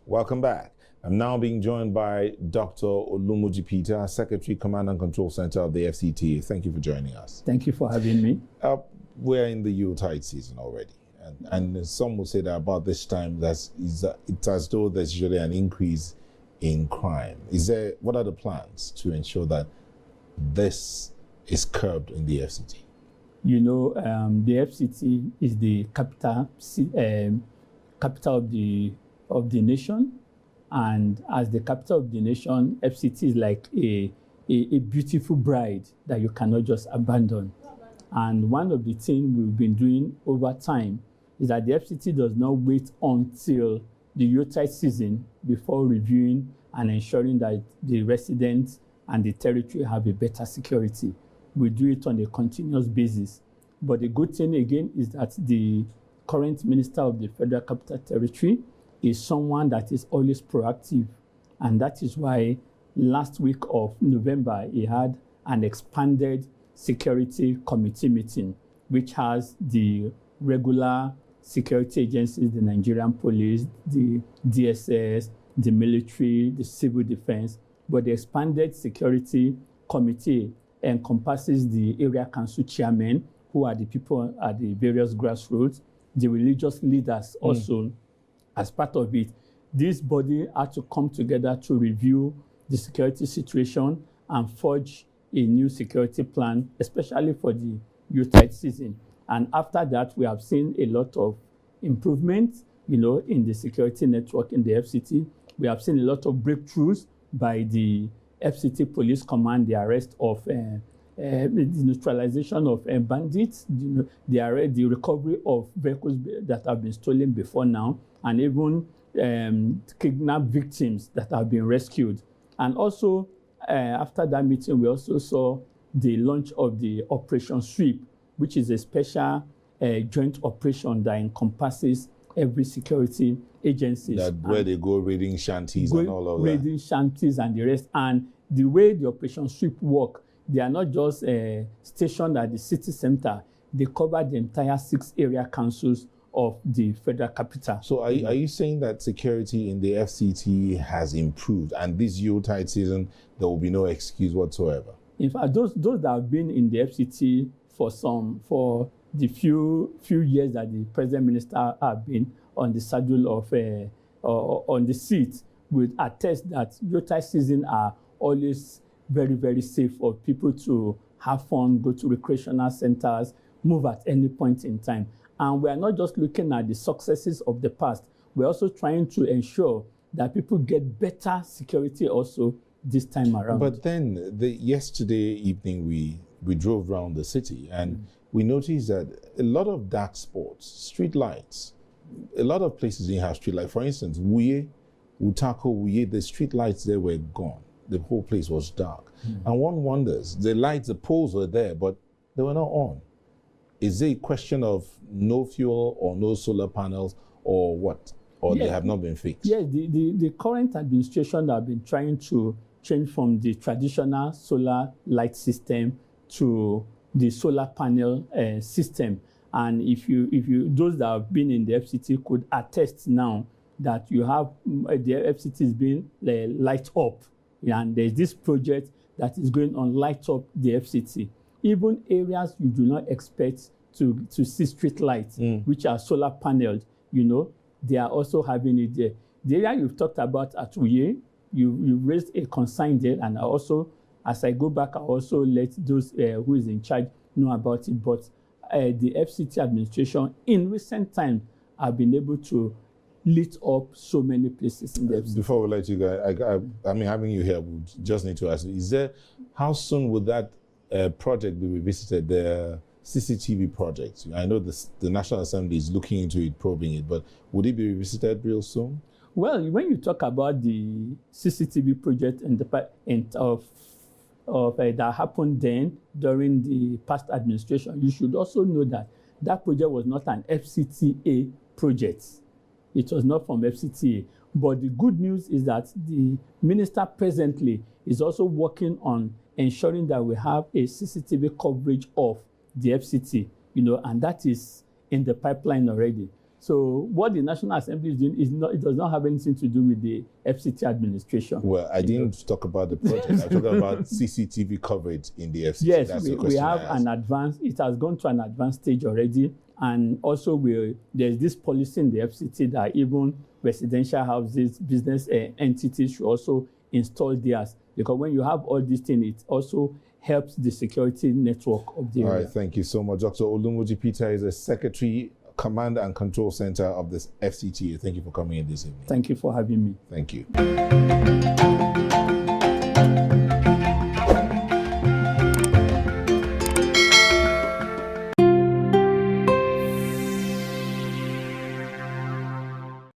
Welcome back. I'm now being joined by Dr. Olumuji Peter, Secretary, Command and Control Center of the FCTA. Thank you for joining us. Thank you for having me. We're in the yuletide season already. And some will say that about this time, it's as though there's usually an increase in crime. What are the plans to ensure that this is curbed in the FCT? You know, the FCT is the capital of the nation, and as the capital of the nation, FCT is like a beautiful bride that you cannot just abandon. And one of the things we've been doing over time is that the FCT does not wait until the yuletide season before reviewing and ensuring that the residents and the territory have a better security. We do it on a continuous basis. But the good thing again is that the current minister of the Federal Capital Territory is someone that is always proactive. And that is why last week of November, he had an expanded security committee meeting, which has the regular security agencies, the Nigerian police, the DSS, the military, the civil defense. But the expanded security committee encompasses the area council chairmen, who are the people at the various grassroots, the religious leaders also as part of it. This body had to come together to review the security situation and forge a new security plan, especially for the yuletide season. And after that, we have seen a lot of improvements, in the security network in the FCT. We have seen a lot of breakthroughs by the FCT Police Command, the arrest of the neutralization of bandits, the recovery of vehicles that have been stolen before now, and even kidnapped victims that have been rescued. And also, after that meeting, we also saw the launch of the Operation Sweep, which is a special joint operation that encompasses every security agency. Where they go raiding shanties and all of that. Raiding shanties and the rest. And the way the Operation Sweep work, they are not just stationed at the city center. They cover the entire 6 area councils of the federal capital. So are you saying that security in the FCT has improved, and this yuletide season, there will be no excuse whatsoever? In fact, those that have been in the FCT for the few years that the President Minister have been on the saddle of on the seat will attest that yuletide season are always very, very safe for people to have fun, go to recreational centers, move at any point in time. And we are not just looking at the successes of the past. We're also trying to ensure that people get better security also this time around. But then yesterday evening, we drove around the city and we noticed that a lot of dark spots, street lights, a lot of places didn't have street lights. For instance, Utako, the street lights there were gone. The whole place was dark. And one wonders, the poles were there, but they were not on. Is it a question of no fuel or no solar panels or what? Or they have not been fixed? Yes, the current administration have been trying to change from the traditional solar light system to the solar panel system. And if you those that have been in the FCT could attest now that you have the FCT is being light up. And there's this project that is going on light up the FCT. Even areas you do not expect to see street lights, which are solar paneled, they are also having it there. The area you've talked about at Uye, you raised a concern there, and I also, as I go back, I also let those who is in charge know about it. But the FCT administration in recent times have been able to lit up so many places in the FCT. Before we let you go, I mean, having you here, we just need to ask you, how soon would that project be revisited, the CCTV project? I know the National Assembly is looking into it, probing it, but would it be revisited real soon? Well, when you talk about the CCTV project and that happened then during the past administration, you should also know that project was not an FCTA project. It was not from FCTA. But the good news is that the minister presently is also working on ensuring that we have a CCTV coverage of the FCT, and that is in the pipeline already. So what the National Assembly is doing it does not have anything to do with the FCT administration. Well, I didn't talk about the project. I'm talking about CCTV coverage in the FCT. Yes, That's we have an advanced, it has gone to an advanced stage already. And also there's this policy in the FCT that even residential houses, business entities should also install theirs. Because when you have all these things, it also helps the security network of the area. All right, thank you so much. Dr. Olumuji Peter is the Secretary, Command and Control Center of this FCTA. Thank you for coming in this evening. Thank you for having me. Thank you.